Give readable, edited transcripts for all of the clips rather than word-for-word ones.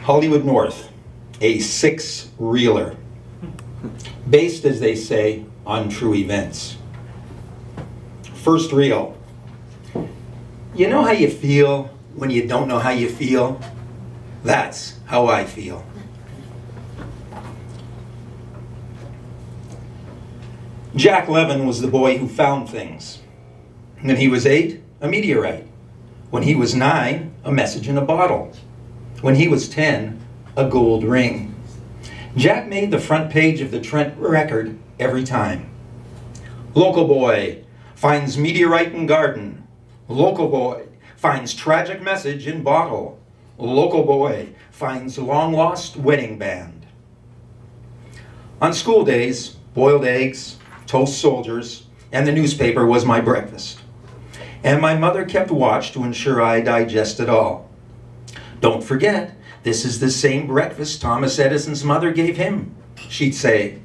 Hollywood North, a six-reeler, based, as they say, on true events. First reel. You know how you feel when you don't know how you feel? That's how I feel. Jack Levin was the boy who found things. When he was 8, a meteorite. When he was 9, a message in a bottle. When he was 10, a gold ring. Jack made the front page of the Trent Record every time. Local boy finds meteorite in garden. Local boy finds tragic message in bottle. Local boy finds long lost wedding band. On school days, boiled eggs, toast soldiers, and the newspaper was my breakfast. And my mother kept watch to ensure I digested all. Don't forget, this is the same breakfast Thomas Edison's mother gave him, she'd say.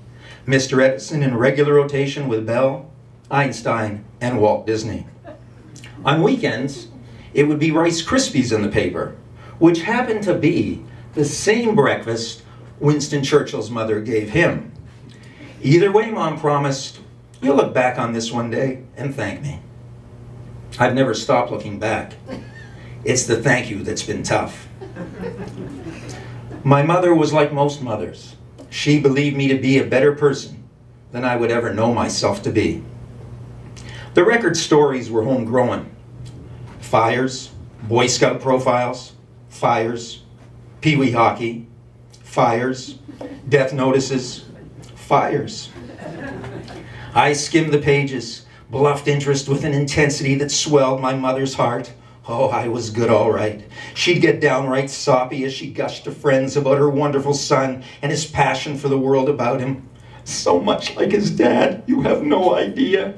Mr. Edison in regular rotation with Bell, Einstein, and Walt Disney. On weekends, it would be Rice Krispies in the paper, which happened to be the same breakfast Winston Churchill's mother gave him. Either way, Mom promised, you'll look back on this one day and thank me. I've never stopped looking back. It's the thank you that's been tough. My mother was like most mothers. She believed me to be a better person than I would ever know myself to be. The record stories were homegrown. Fires, Boy Scout profiles, fires, Pee-wee hockey, fires, death notices, fires. I skimmed the pages, bluffed interest with an intensity that swelled my mother's heart. Oh, I was good all right. She'd get downright soppy as she gushed to friends about her wonderful son and his passion for the world about him. So much like his dad, you have no idea.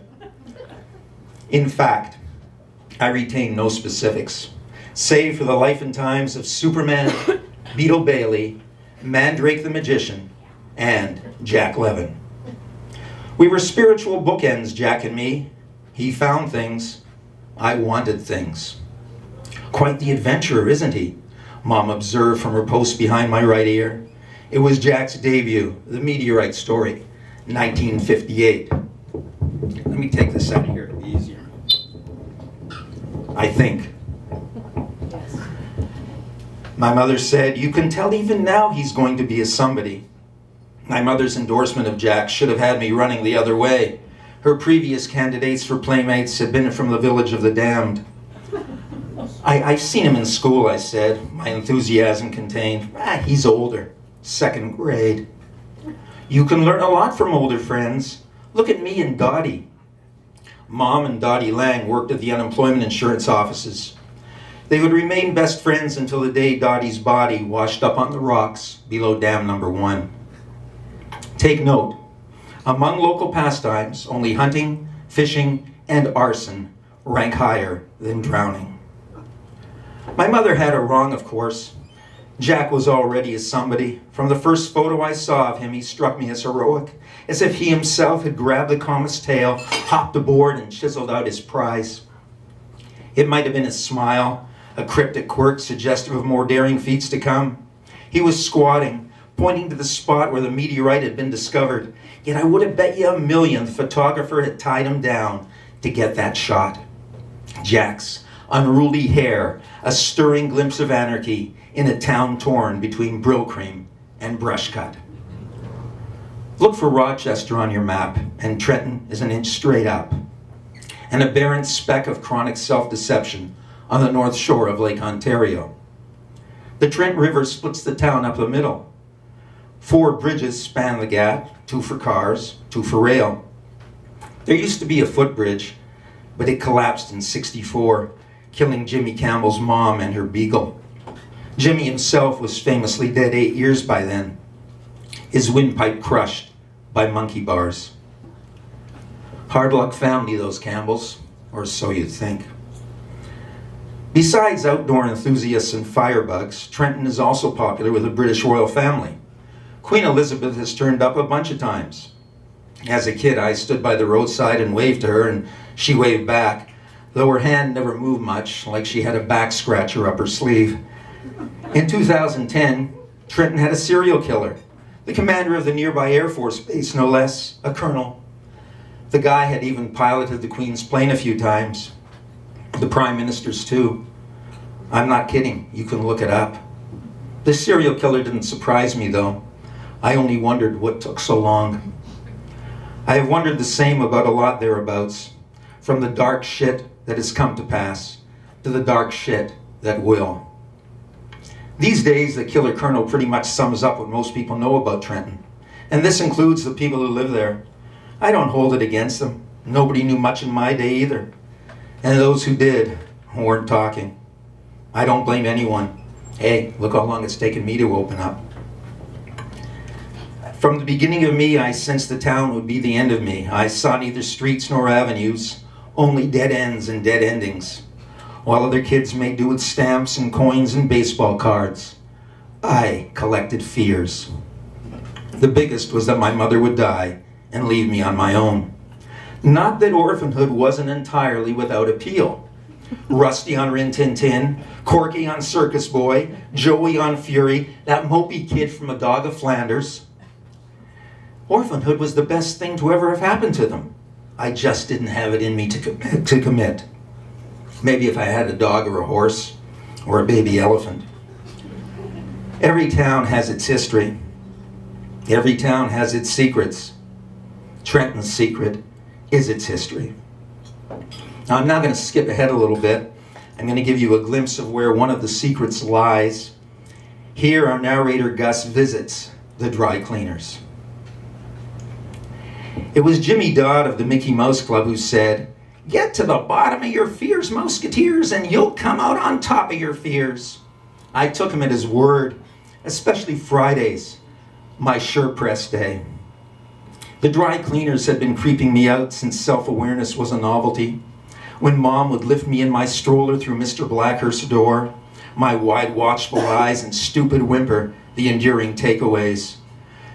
In fact, I retain no specifics, save for the life and times of Superman, Beetle Bailey, Mandrake the Magician, and Jack Levin. We were spiritual bookends, Jack and me. He found things. I wanted things. Quite the adventurer, isn't he? Mom observed from her post behind my right ear. It was Jack's debut, The Meteorite Story, 1958. Let me take this out of here, it'll be easier. I think. My mother said, you can tell even now he's going to be a somebody. My mother's endorsement of Jack should have had me running the other way. Her previous candidates for playmates had been from the village of the damned. I've seen him in school, I said, my enthusiasm contained. He's older, 2nd grade. You can learn a lot from older friends. Look at me and Dottie. Mom and Dottie Lang worked at the unemployment insurance offices. They would remain best friends until the day Dottie's body washed up on the rocks below dam number 1. Take note, among local pastimes, only hunting, fishing, and arson rank higher than drowning. My mother had her wrong, of course. Jack was already a somebody. From the first photo I saw of him, he struck me as heroic, as if he himself had grabbed the comet's tail, hopped aboard, and chiseled out his prize. It might have been his smile, a cryptic quirk suggestive of more daring feats to come. He was squatting, pointing to the spot where the meteorite had been discovered. Yet I would have bet you $1 million the photographer had tied him down to get that shot. Jack's unruly hair, a stirring glimpse of anarchy in a town torn between Brylcreem and Brushcut. Look for Rochester on your map, and Trenton is an inch straight up, and a barren speck of chronic self-deception on the north shore of Lake Ontario. The Trent River splits the town up the middle. 4 bridges span the gap, 2 for cars, 2 for rail. There used to be a footbridge, but it collapsed in '64, killing Jimmy Campbell's mom and her beagle. Jimmy himself was famously dead 8 years by then, his windpipe crushed by monkey bars. Hard luck family, those Campbells, or so you'd think. Besides outdoor enthusiasts and firebugs, Trenton is also popular with the British royal family. Queen Elizabeth has turned up a bunch of times. As a kid, I stood by the roadside and waved to her, and she waved back, though her hand never moved much, like she had a back scratcher up her sleeve. In 2010, Trenton had a serial killer, the commander of the nearby Air Force Base, no less, a colonel. The guy had even piloted the Queen's plane a few times, the Prime Minister's too. I'm not kidding, you can look it up. This serial killer didn't surprise me though. I only wondered what took so long. I have wondered the same about a lot thereabouts, from the dark shit that has come to pass to the dark shit that will. These days, the killer colonel pretty much sums up what most people know about Trenton, and this includes the people who live there. I don't hold it against them. Nobody knew much in my day either, and those who did weren't talking. I don't blame anyone. Hey, look how long it's taken me to open up. From the beginning of me, I sensed the town would be the end of me. I saw neither streets nor avenues, only dead ends and dead endings. While other kids made do with stamps and coins and baseball cards, I collected fears. The biggest was that my mother would die and leave me on my own. Not that orphanhood wasn't entirely without appeal. Rusty on Rin Tin Tin, Corky on Circus Boy, Joey on Fury, that mopey kid from A Dog of Flanders. Orphanhood was the best thing to ever have happened to them. I just didn't have it in me to commit. Maybe if I had a dog or a horse or a baby elephant. Every town has its history. Every town has its secrets. Trenton's secret is its history. Now I'm now going to skip ahead a little bit. I'm going to give you a glimpse of where one of the secrets lies. Here our narrator Gus visits the dry cleaners. It was Jimmy Dodd of the Mickey Mouse Club who said, "Get to the bottom of your fears, Mouseketeers, and you'll come out on top of your fears." I took him at his word, especially Fridays, my sure press day. The dry cleaners had been creeping me out since self-awareness was a novelty. When Mom would lift me in my stroller through Mr. Blackhurst's door, my wide watchful eyes and stupid whimper, the enduring takeaways.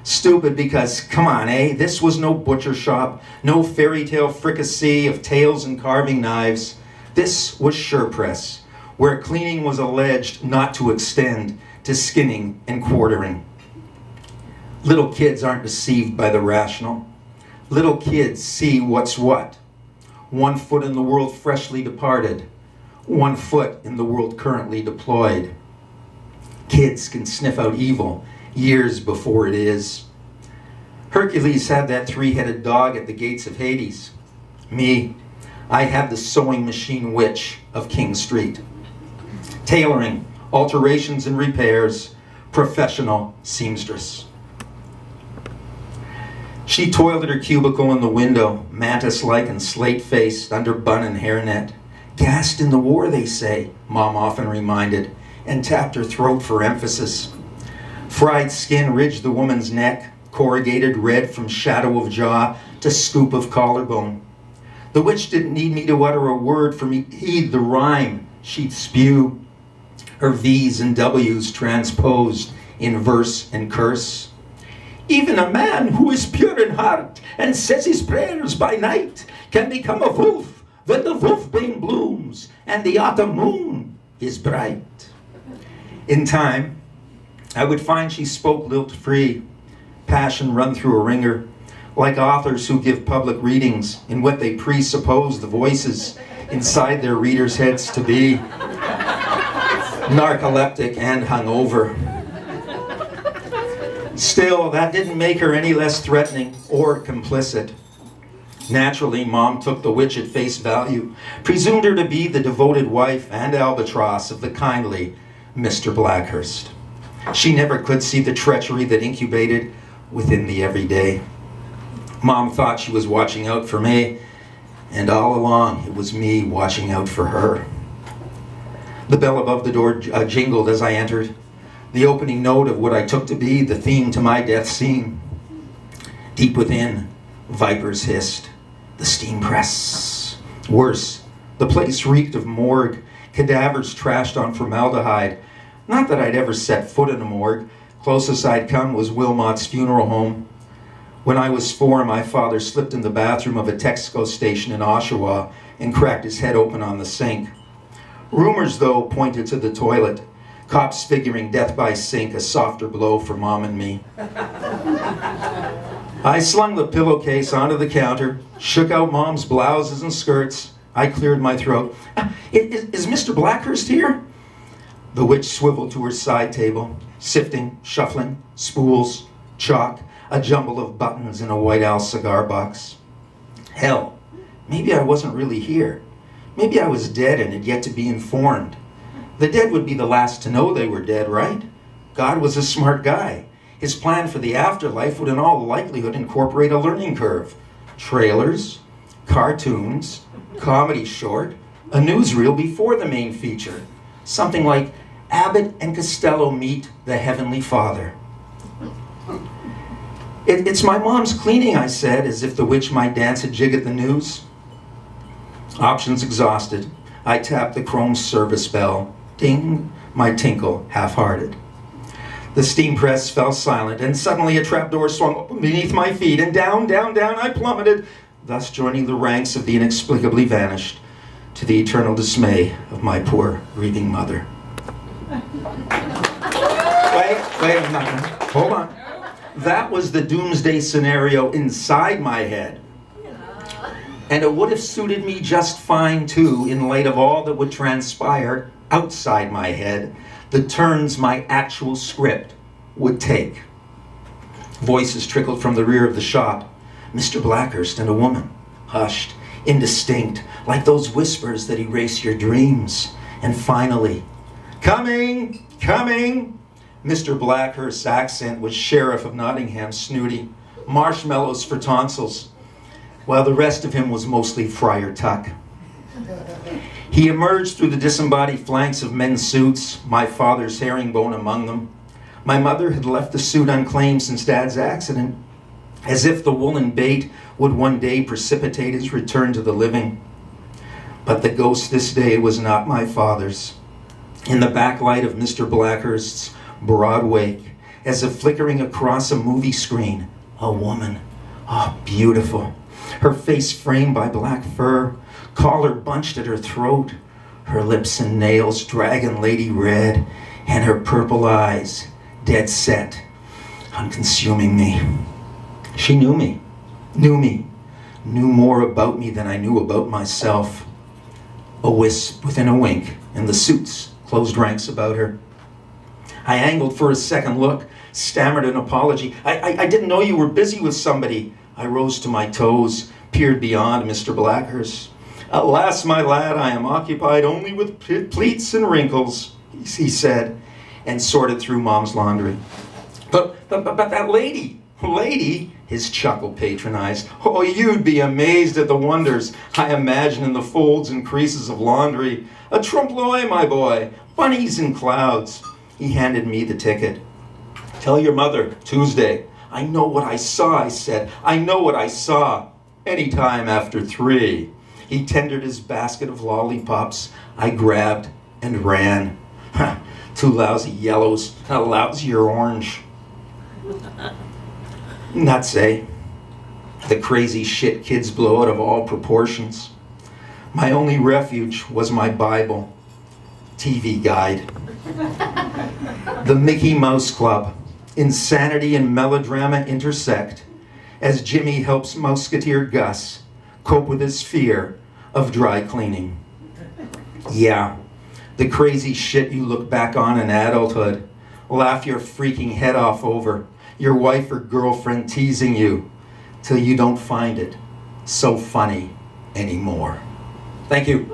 Stupid because, come on, this was no butcher shop, no fairy tale fricassee of tails and carving knives. This was SurePress, where cleaning was alleged not to extend to skinning and quartering. Little kids aren't deceived by the rational. Little kids see what's what. 1 foot in the world freshly departed, 1 foot in the world currently deployed. Kids can sniff out evil years before it is. Hercules had that 3-headed dog at the gates of Hades. Me, I had the sewing machine witch of King Street. Tailoring, alterations and repairs, professional seamstress. She toiled at her cubicle in the window, mantis-like and slate-faced, under bun and hairnet. Gassed in the war, they say, Mom often reminded, and tapped her throat for emphasis. Fried skin ridged the woman's neck, corrugated red from shadow of jaw to scoop of collarbone. The witch didn't need me to utter a word for me to heed the rhyme she'd spew, her V's and W's transposed in verse and curse. Even a man who is pure in heart and says his prayers by night can become a wolf when the wolfbane blooms and the autumn moon is bright. In time, I would find she spoke lilt-free, passion run through a ringer, like authors who give public readings in what they presuppose the voices inside their readers' heads to be. Narcoleptic and hungover. Still, that didn't make her any less threatening or complicit. Naturally, Mom took the witch at face value, presumed her to be the devoted wife and albatross of the kindly Mr. Blackhurst. She never could see the treachery that incubated within the everyday. Mom thought she was watching out for me, and all along it was me watching out for her. The bell above the door jingled as I entered, the opening note of what I took to be the theme to my death scene. Deep within, vipers hissed, the steam press. Worse, the place reeked of morgue, cadavers trashed on formaldehyde. Not that I'd ever set foot in a morgue. Closest I'd come was Wilmot's funeral home. When I was 4, my father slipped in the bathroom of a Texaco station in Oshawa and cracked his head open on the sink. Rumors, though, pointed to the toilet. Cops figuring death by sink, a softer blow for Mom and me. I slung the pillowcase onto the counter, shook out Mom's blouses and skirts. I cleared my throat. Is Mr. Blackhurst here? The witch swiveled to her side table, sifting, shuffling, spools, chalk, a jumble of buttons in a White Owl cigar box. Hell, maybe I wasn't really here. Maybe I was dead and had yet to be informed. The dead would be the last to know they were dead, right? God was a smart guy. His plan for the afterlife would in all likelihood incorporate a learning curve. Trailers, cartoons, comedy short, a newsreel before the main feature. Something like Abbott and Costello meet the Heavenly Father. It's my mom's cleaning, I said, as if the witch might dance a jig at the news. Options exhausted, I tapped the chrome service bell. Ding, my tinkle, half-hearted. The steam press fell silent, and suddenly a trapdoor swung open beneath my feet, and down, down, down I plummeted, thus joining the ranks of the inexplicably vanished, to the eternal dismay of my poor grieving mother. Wait, I'm not gonna, hold on. That was the doomsday scenario inside my head. And it would have suited me just fine too, in light of all that would transpire outside my head, the turns my actual script would take. Voices trickled from the rear of the shop. Mr. Blackhurst and a woman, hushed, indistinct, like those whispers that erase your dreams. And finally, coming, coming. Mr. Blackhurst's accent was Sheriff of Nottingham snooty, marshmallows for tonsils, while the rest of him was mostly Friar Tuck. He emerged through the disembodied flanks of men's suits, my father's herringbone among them. My mother had left the suit unclaimed since Dad's accident, as if the woolen bait would one day precipitate his return to the living. But the ghost this day was not my father's. In the backlight of Mr. Blackhurst's broad wake, as if flickering across a movie screen, a woman, beautiful, her face framed by black fur, collar bunched at her throat, her lips and nails dragon lady red, and her purple eyes dead set on consuming me. She knew me, knew more about me than I knew about myself. A wisp within a wink, and the suits closed ranks about her. I angled for a second look, stammered an apology. I didn't know you were busy with somebody. I rose to my toes, peered beyond Mr. Blackhurst. Alas, my lad, I am occupied only with pleats and wrinkles, he said, and sorted through Mom's laundry. But that lady, his chuckle patronized. Oh, you'd be amazed at the wonders I imagine in the folds and creases of laundry. A trompe-l'oeil, my boy, bunnies and clouds. He handed me the ticket. Tell your mother, Tuesday. I know what I saw, I said. I know what I saw. Anytime after 3. He tendered his basket of lollipops. I grabbed and ran. 2 lousy yellows and a lousier orange. Nuts, eh? The crazy shit kids blow out of all proportions. My only refuge was my Bible. TV guide. The Mickey Mouse Club. Insanity and melodrama intersect as Jimmy helps Musketeer Gus cope with his fear of dry cleaning. Yeah, the crazy shit you look back on in adulthood, laugh your freaking head off over, your wife or girlfriend teasing you, till you don't find it so funny anymore. Thank you.